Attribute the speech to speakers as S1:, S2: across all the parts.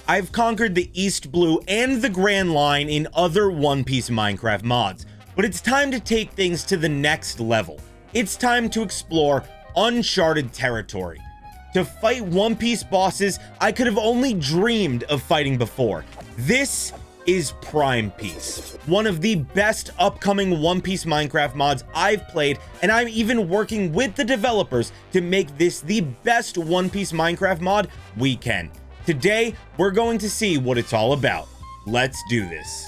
S1: I've conquered the East Blue and the Grand Line in other One Piece Minecraft mods, but it's time to take things to the next level. It's time to explore uncharted territory. To fight One Piece bosses I could have only dreamed of fighting before. This is Prime Piece, one of the best upcoming One Piece Minecraft mods I've played, and I'm even working with the developers to make this the best One Piece Minecraft mod we can. Today, we're going to see what it's all about. Let's do this.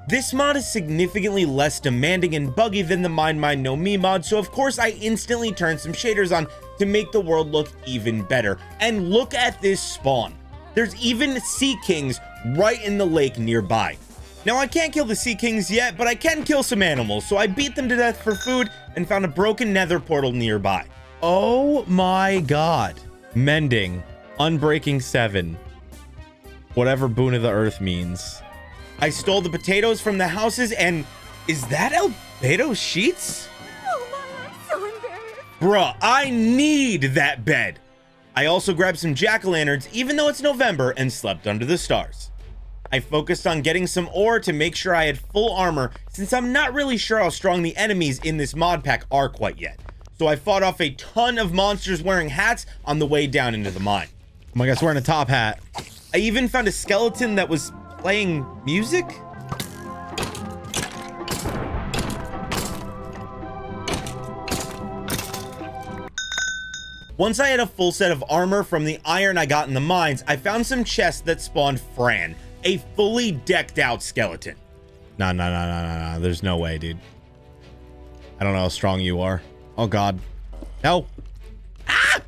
S1: This mod is significantly less demanding and buggy than the Mine No Mi mod, so of course I instantly turned some shaders on to make the world look even better. And look at this spawn. There's even sea kings right in the lake nearby. Now I can't kill the sea kings yet, but I can kill some animals, so I beat them to death for food and found a broken nether portal nearby. Oh my god. Mending. Unbreaking 7. Whatever Boon of the Earth means. I stole the potatoes from the houses and... Is that albedo sheets?
S2: Oh my, I'm so embarrassed.
S1: Bruh, I need that bed. I also grabbed some jack-o'-lanterns even though it's November and slept under the stars. I focused on getting some ore to make sure I had full armor since I'm not really sure how strong the enemies in this mod pack are quite yet. So I fought off a ton of monsters wearing hats on the way down into the mine. Oh my gosh, wearing a top hat. I even found a skeleton that was playing music? Once I had a full set of armor from the iron I got in the mines, I found some chests that spawned Fran, a fully decked out skeleton. No, there's no way, dude. I don't know how strong you are. Oh god. No. Ah!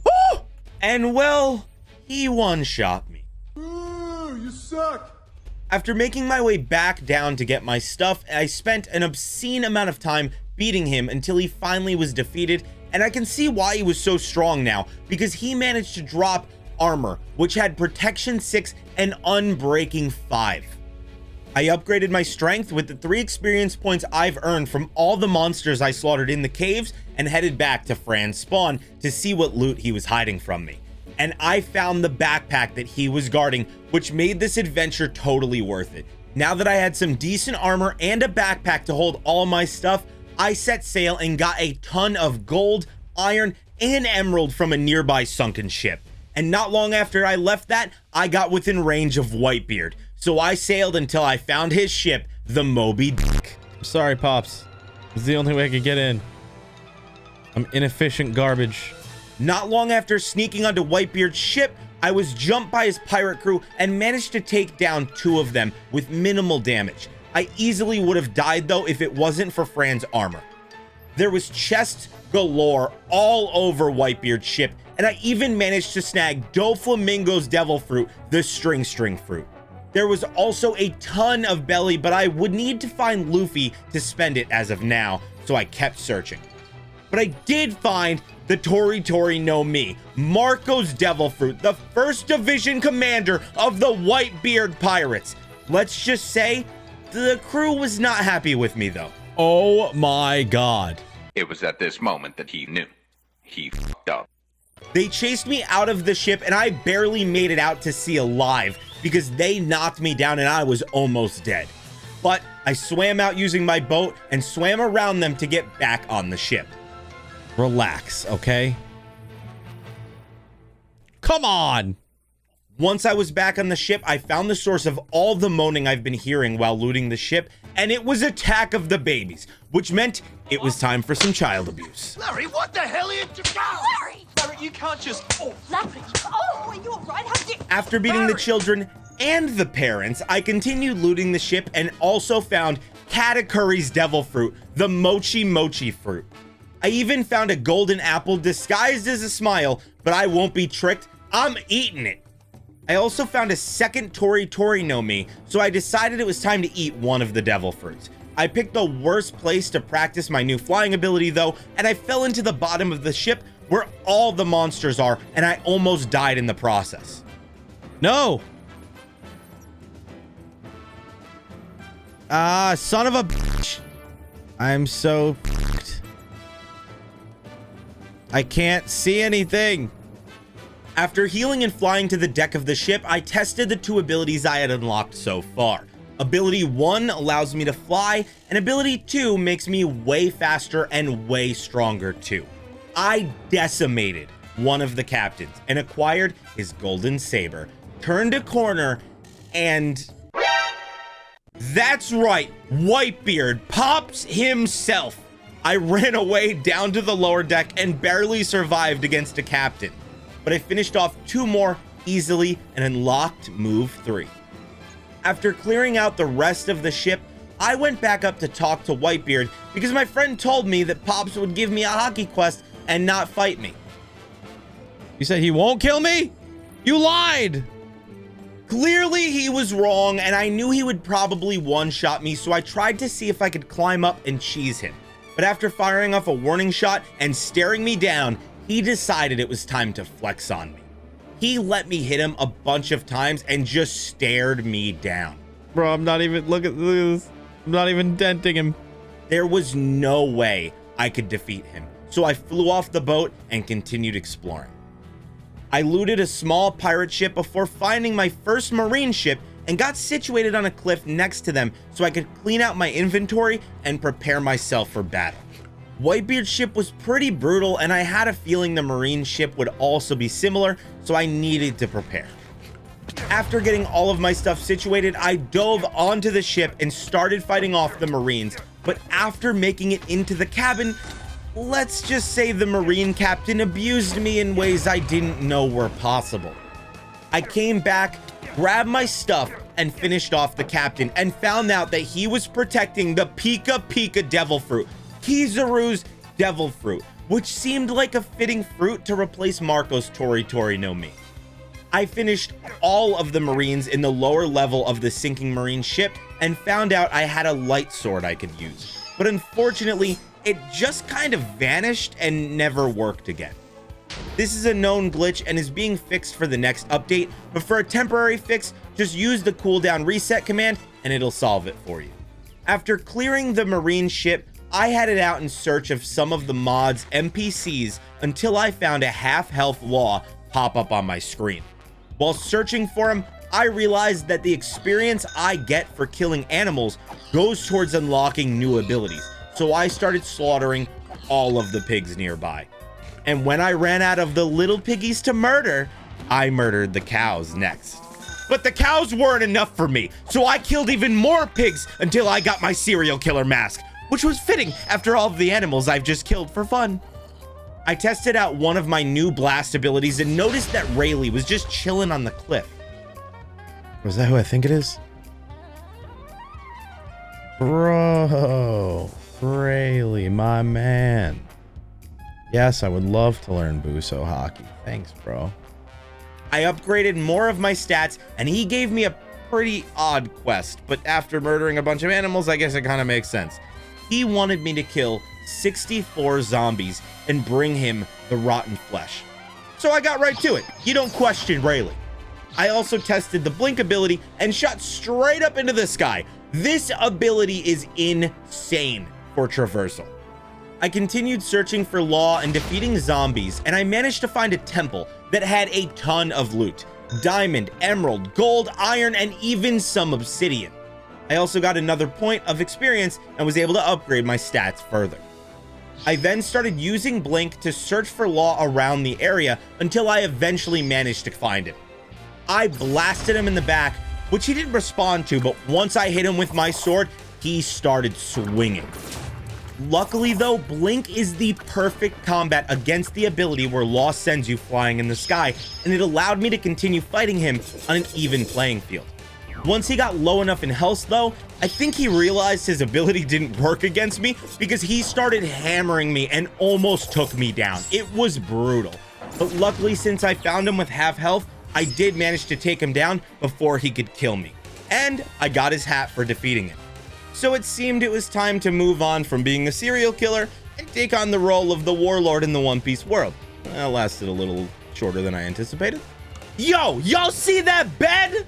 S1: Woo! And well, he one-shot me.
S3: Ooh, you suck.
S1: After making my way back down to get my stuff, I spent an obscene amount of time beating him until he finally was defeated, and I can see why he was so strong now, because he managed to drop armor, which had protection 6 and unbreaking 5. I upgraded my strength with the 3 experience points I've earned from all the monsters I slaughtered in the caves and headed back to Fran's spawn to see what loot he was hiding from me. And I found the backpack that he was guarding, which made this adventure totally worth it. Now that I had some decent armor and a backpack to hold all my stuff, I set sail and got a ton of gold, iron, and emerald from a nearby sunken ship. And not long after I left that, I got within range of Whitebeard. So I sailed until I found his ship, the Moby.
S4: Sorry, Pops. It's the only way I could get in. I'm inefficient garbage.
S1: Not long after sneaking onto Whitebeard's ship, I was jumped by his pirate crew and managed to take down 2 of them with minimal damage. I easily would have died though if it wasn't for Fran's armor. There was chests galore all over Whitebeard's ship, and I even managed to snag Doflamingo's devil fruit, the string fruit. There was also a ton of belly, but I would need to find Luffy to spend it as of now, so I kept searching. But I did find the Tori no Mi, Marco's devil fruit, the 1st Division commander of the Whitebeard Pirates. Let's just say, the crew was not happy with me though.
S4: Oh my god.
S5: It was at this moment that he knew. He fucked up.
S1: They chased me out of the ship and I barely made it out to sea alive because they knocked me down and I was almost dead. But I swam out using my boat and swam around them to get back on the ship.
S4: Relax, okay? Come on!
S1: Once I was back on the ship, I found the source of all the moaning I've been hearing while looting the ship, and it was Attack of the Babies, which meant it was time for some child abuse.
S3: Larry, what the hell are you doing?
S2: Larry!
S3: Larry, you can't just... Oh,
S2: Larry! Oh, are you alright? How did...
S1: After beating the
S3: Larry!
S1: children and the parents, I continued looting the ship and also found Katakuri's devil fruit, the Mochi fruit. I even found a golden apple disguised as a smile, but I won't be tricked. I'm eating it. I also found a second Tori no Mi, so I decided it was time to eat one of the devil fruits. I picked the worst place to practice my new flying ability though, and I fell into the bottom of the ship where all the monsters are, and I almost died in the process.
S4: No! Ah, son of a bitch. I'm so f***ed. I can't see anything.
S1: After healing and flying to the deck of the ship, I tested the 2 abilities I had unlocked so far. Ability 1 allows me to fly, and ability 2 makes me way faster and way stronger too. I decimated one of the captains and acquired his golden saber, turned a corner, and that's right, Whitebeard pops himself. I ran away down to the lower deck and barely survived against a captain, but I finished off 2 more easily and unlocked move 3. After clearing out the rest of the ship, I went back up to talk to Whitebeard because my friend told me that Pops would give me a hockey quest and not fight me.
S4: You said he won't kill me? You lied!
S1: Clearly he was wrong, and I knew he would probably one-shot me, so I tried to see if I could climb up and cheese him. But after firing off a warning shot and staring me down, he decided it was time to flex on me. He let me hit him a bunch of times and just stared me down.
S4: Bro, I'm not even, look at this. I'm not even denting him.
S1: There was no way I could defeat him, so I flew off the boat and continued exploring. I looted a small pirate ship before finding my first marine ship and got situated on a cliff next to them so I could clean out my inventory and prepare myself for battle. Whitebeard's ship was pretty brutal, and I had a feeling the marine ship would also be similar, so I needed to prepare. After getting all of my stuff situated, I dove onto the ship and started fighting off the marines, but after making it into the cabin, let's just say the marine captain abused me in ways I didn't know were possible. I came back, grabbed my stuff, and finished off the captain and found out that he was protecting the Pika Pika Devil Fruit, Kizaru's Devil Fruit, which seemed like a fitting fruit to replace Marco's Tori Tori no Mi. I finished all of the marines in the lower level of the sinking marine ship and found out I had a light sword I could use, but unfortunately, it just kind of vanished and never worked again. This is a known glitch and is being fixed for the next update, but for a temporary fix, just use the cooldown reset command and it'll solve it for you. After clearing the marine ship, I headed out in search of some of the mod's NPCs until I found a half-health law pop up on my screen. While searching for him, I realized that the experience I get for killing animals goes towards unlocking new abilities, so I started slaughtering all of the pigs nearby. And when I ran out of the little piggies to murder, I murdered the cows next. But the cows weren't enough for me, so I killed even more pigs until I got my serial killer mask, which was fitting after all of the animals I've just killed for fun. I tested out one of my new blast abilities and noticed that Rayleigh was just chilling on the cliff.
S4: Was that who I think it is? Bro, Rayleigh, my man. Yes, I would love to learn Buso hockey. Thanks, bro.
S1: I upgraded more of my stats, and he gave me a pretty odd quest, but after murdering a bunch of animals, I guess it kind of makes sense. He wanted me to kill 64 zombies and bring him the rotten flesh. So I got right to it. You don't question Rayleigh. I also tested the blink ability and shot straight up into the sky. This ability is insane for traversal. I continued searching for law and defeating zombies, and I managed to find a temple that had a ton of loot: diamond, emerald, gold, iron, and even some obsidian. I also got another point of experience and was able to upgrade my stats further. I then started using blink to search for law around the area until I eventually managed to find him. I blasted him in the back, which he didn't respond to, but once I hit him with my sword, he started swinging. Luckily though, blink is the perfect combat against the ability where law sends you flying in the sky, and it allowed me to continue fighting him on an even playing field. Once he got low enough in health though, I think he realized his ability didn't work against me because he started hammering me and almost took me down. It was brutal. But luckily, since I found him with half health, I did manage to take him down before he could kill me. And I got his hat for defeating him. So it seemed it was time to move on from being a serial killer and take on the role of the warlord in the One Piece world. That lasted a little shorter than I anticipated. Yo, y'all see that bed?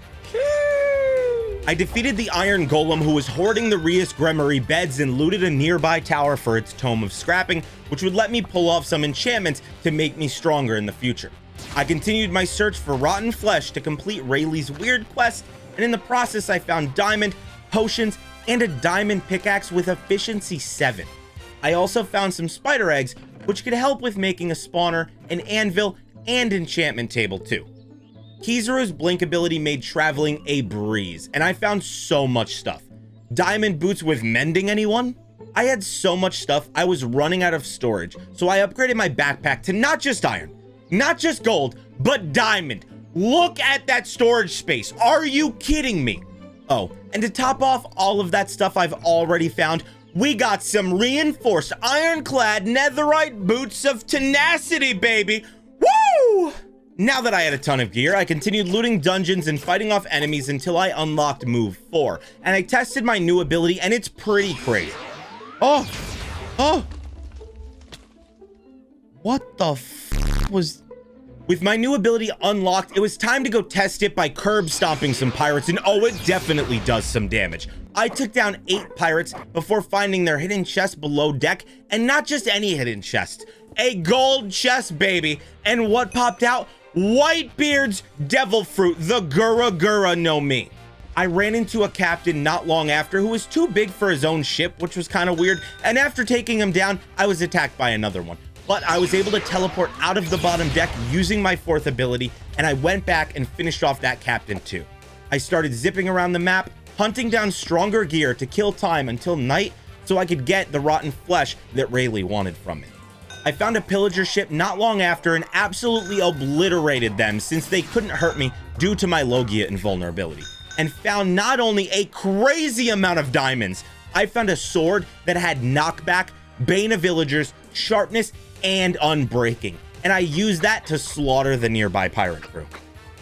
S1: I defeated the Iron Golem, who was hoarding the Rias Gremory beds, and looted a nearby tower for its Tome of Scrapping, which would let me pull off some enchantments to make me stronger in the future. I continued my search for rotten flesh to complete Rayleigh's weird quest, and in the process I found diamond, potions, and a diamond pickaxe with efficiency 7. I also found some spider eggs, which could help with making a spawner, an anvil, and enchantment table too. Kizaru's blink ability made traveling a breeze, and I found so much stuff. Diamond boots with mending, anyone? I had so much stuff, I was running out of storage, so I upgraded my backpack to not just iron, not just gold, but diamond. Look at that storage space. Are you kidding me? Oh, and to top off all of that stuff I've already found, we got some reinforced ironclad netherite boots of tenacity, baby. Woo! Now that I had a ton of gear, I continued looting dungeons and fighting off enemies until I unlocked Move 4, and I tested my new ability, and it's pretty crazy. Oh! What the f was... With my new ability unlocked, it was time to go test it by curb stomping some pirates, and oh, it definitely does some damage. I took down 8 pirates before finding their hidden chest below deck, and not just any hidden chest, a gold chest, baby. And what popped out? Whitebeard's devil fruit, the Gura Gura no Mi. I ran into a captain not long after who was too big for his own ship, which was kind of weird, and after taking him down, I was attacked by another one. But I was able to teleport out of the bottom deck using my 4th ability, and I went back and finished off that captain too. I started zipping around the map, hunting down stronger gear to kill time until night so I could get the rotten flesh that Rayleigh wanted from me. I found a pillager ship not long after and absolutely obliterated them since they couldn't hurt me due to my Logia invulnerability, and found not only a crazy amount of diamonds, I found a sword that had knockback, bane of villagers, sharpness, and unbreaking, and I used that to slaughter the nearby pirate crew.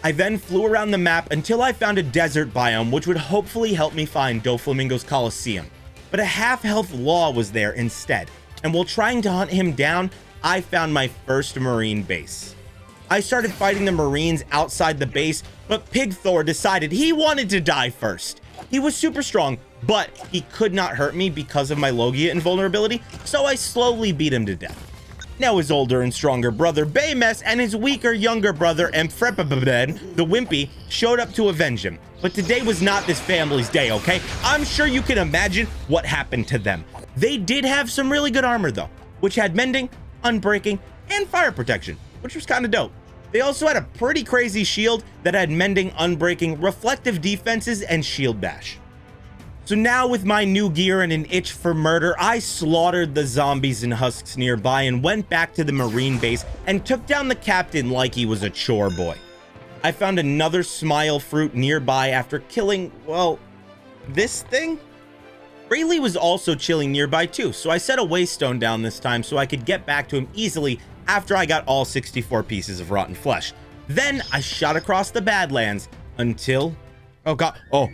S1: I then flew around the map until I found a desert biome which would hopefully help me find Doflamingo's Coliseum, but a half-health Law was there instead, and while trying to hunt him down, I found my first marine base. I started fighting the marines outside the base, but Pig Thor decided he wanted to die first. He was super strong, but he could not hurt me because of my Logia invulnerability, so I slowly beat him to death. Now his older and stronger brother Baymes and his weaker younger brother Emfrepabed, the Wimpy, showed up to avenge him. But today was not this family's day, okay? I'm sure you can imagine what happened to them. They did have some really good armor though, which had mending, unbreaking, and fire protection, which was kind of dope. They also had a pretty crazy shield that had mending, unbreaking, reflective defenses, and shield bash. So now with my new gear and an itch for murder, I slaughtered the zombies and husks nearby and went back to the marine base and took down the captain like he was a chore boy. I found another smile fruit nearby after killing, well, this thing? Rayleigh was also chilling nearby too, so I set a waystone down this time so I could get back to him easily after I got all 64 pieces of rotten flesh. Then I shot across the Badlands until... Oh god, oh,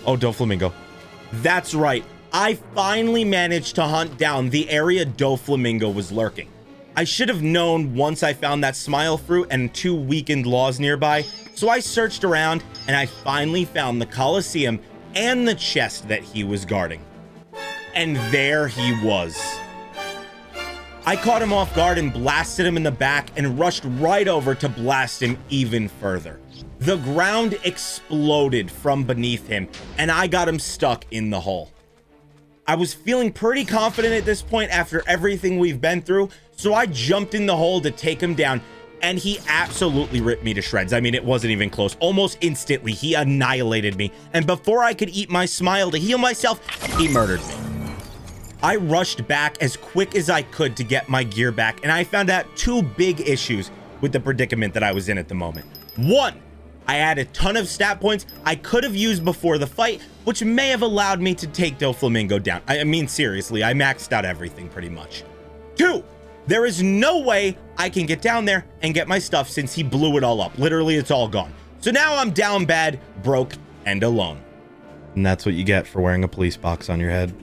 S1: Doflamingo. That's right, I finally managed to hunt down the area Doflamingo was lurking. I should have known once I found that smile fruit and 2 weakened Laws nearby, so I searched around and I finally found the Coliseum and the chest that he was guarding. And there he was. I caught him off guard and blasted him in the back and rushed right over to blast him even further. The ground exploded from beneath him, and I got him stuck in the hole. I was feeling pretty confident at this point after everything we've been through, so I jumped in the hole to take him down, and he absolutely ripped me to shreds. I mean, it wasn't even close. Almost instantly, he annihilated me, and before I could eat my smile to heal myself, he murdered me. I rushed back as quick as I could to get my gear back, and I found out 2 big issues with the predicament that I was in at the moment. 1, I had a ton of stat points I could have used before the fight, which may have allowed me to take Doflamingo down. I mean, seriously, I maxed out everything pretty much. 2, there is no way I can get down there and get my stuff since he blew it all up. Literally, it's all gone. So now I'm down bad, broke, and alone.
S4: And that's what you get for wearing a police box on your head.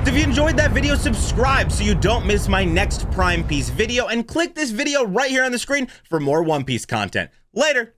S1: If you enjoyed that video, subscribe so you don't miss my next Prime Piece video, and click this video right here on the screen for more One Piece content. Later!